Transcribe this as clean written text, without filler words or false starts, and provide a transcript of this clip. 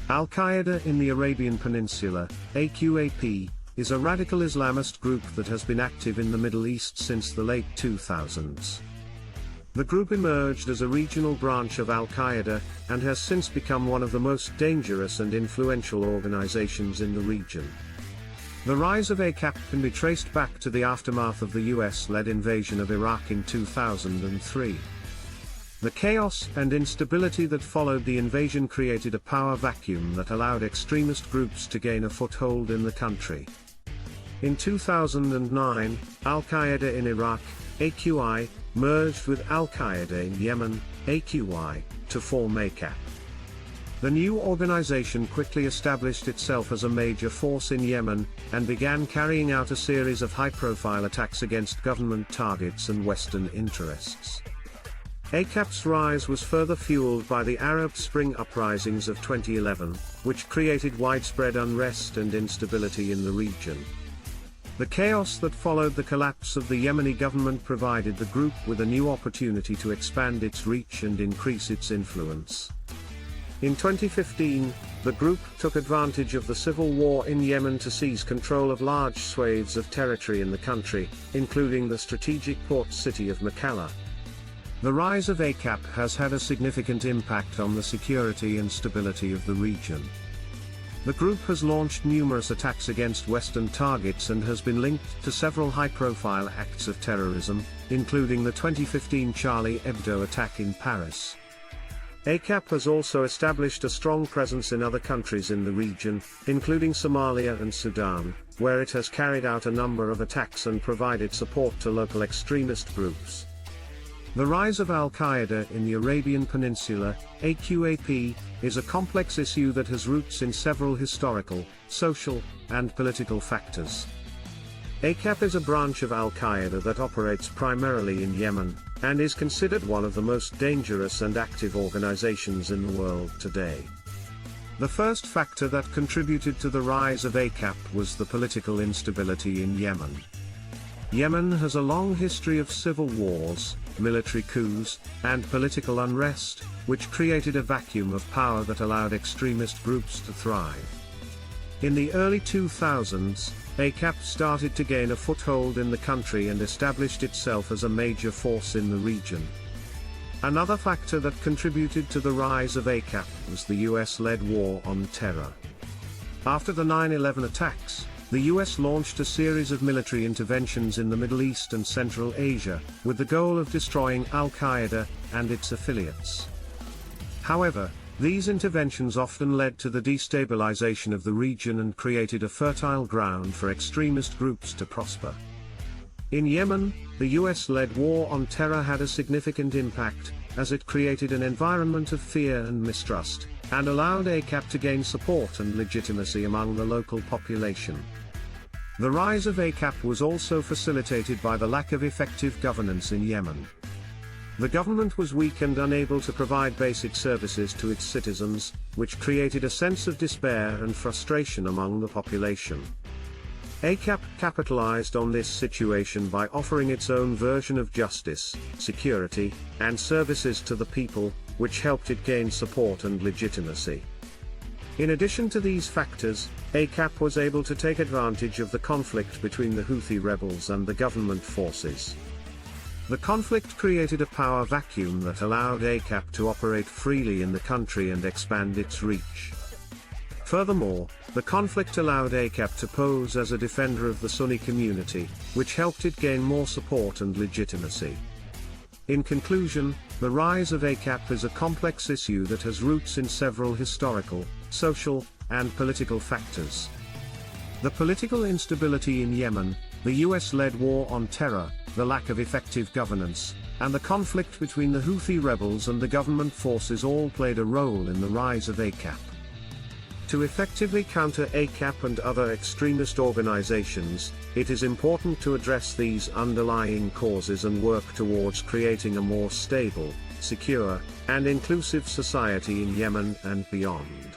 Al-Qaeda in the Arabian Peninsula, AQAP, is a radical Islamist group that has been active in the Middle East since the late 2000s. The group emerged as a regional branch of Al-Qaeda, and has since become one of the most dangerous and influential organizations in the region. The rise of AQAP can be traced back to the aftermath of the US-led invasion of Iraq in 2003. The chaos and instability that followed the invasion created a power vacuum that allowed extremist groups to gain a foothold in the country. In 2009, Al-Qaeda in Iraq, AQI, merged with Al-Qaeda in Yemen, AQI, to form AQAP. The new organization quickly established itself as a major force in Yemen, and began carrying out a series of high-profile attacks against government targets and Western interests. AQAP's rise was further fueled by the Arab Spring uprisings of 2011, which created widespread unrest and instability in the region. The chaos that followed the collapse of the Yemeni government provided the group with a new opportunity to expand its reach and increase its influence. In 2015, the group took advantage of the civil war in Yemen to seize control of large swathes of territory in the country, including the strategic port city of Makalla. The rise of AQAP has had a significant impact on the security and stability of the region. The group has launched numerous attacks against Western targets and has been linked to several high-profile acts of terrorism, including the 2015 Charlie Hebdo attack in Paris. AQAP has also established a strong presence in other countries in the region, including Somalia and Sudan, where it has carried out a number of attacks and provided support to local extremist groups. The rise of Al-Qaeda in the Arabian Peninsula, AQAP, is a complex issue that has roots in several historical, social, and political factors. AQAP is a branch of Al-Qaeda that operates primarily in Yemen, and is considered one of the most dangerous and active organizations in the world today. The first factor that contributed to the rise of AQAP was the political instability in Yemen. Yemen has a long history of civil wars, military coups, and political unrest, which created a vacuum of power that allowed extremist groups to thrive. In the early 2000s, AQAP started to gain a foothold in the country and established itself as a major force in the region. Another factor that contributed to the rise of AQAP was the US-led war on terror. After the 9/11 attacks, the US launched a series of military interventions in the Middle East and Central Asia, with the goal of destroying Al-Qaeda and its affiliates. However, these interventions often led to the destabilization of the region and created a fertile ground for extremist groups to prosper. In Yemen, the US-led war on terror had a significant impact, as it created an environment of fear and mistrust, and allowed AQAP to gain support and legitimacy among the local population. The rise of AQAP was also facilitated by the lack of effective governance in Yemen. The government was weak and unable to provide basic services to its citizens, which created a sense of despair and frustration among the population. AQAP capitalized on this situation by offering its own version of justice, security, and services to the people, which helped it gain support and legitimacy. In addition to these factors, AQAP was able to take advantage of the conflict between the Houthi rebels and the government forces. The conflict created a power vacuum that allowed AQAP to operate freely in the country and expand its reach. Furthermore, the conflict allowed AQAP to pose as a defender of the Sunni community, which helped it gain more support and legitimacy. In conclusion, the rise of AQAP is a complex issue that has roots in several historical, social, and political factors. The political instability in Yemen, the US-led war on terror, the lack of effective governance, and the conflict between the Houthi rebels and the government forces all played a role in the rise of AQAP. To effectively counter AQAP and other extremist organizations, it is important to address these underlying causes and work towards creating a more stable, secure, and inclusive society in Yemen and beyond.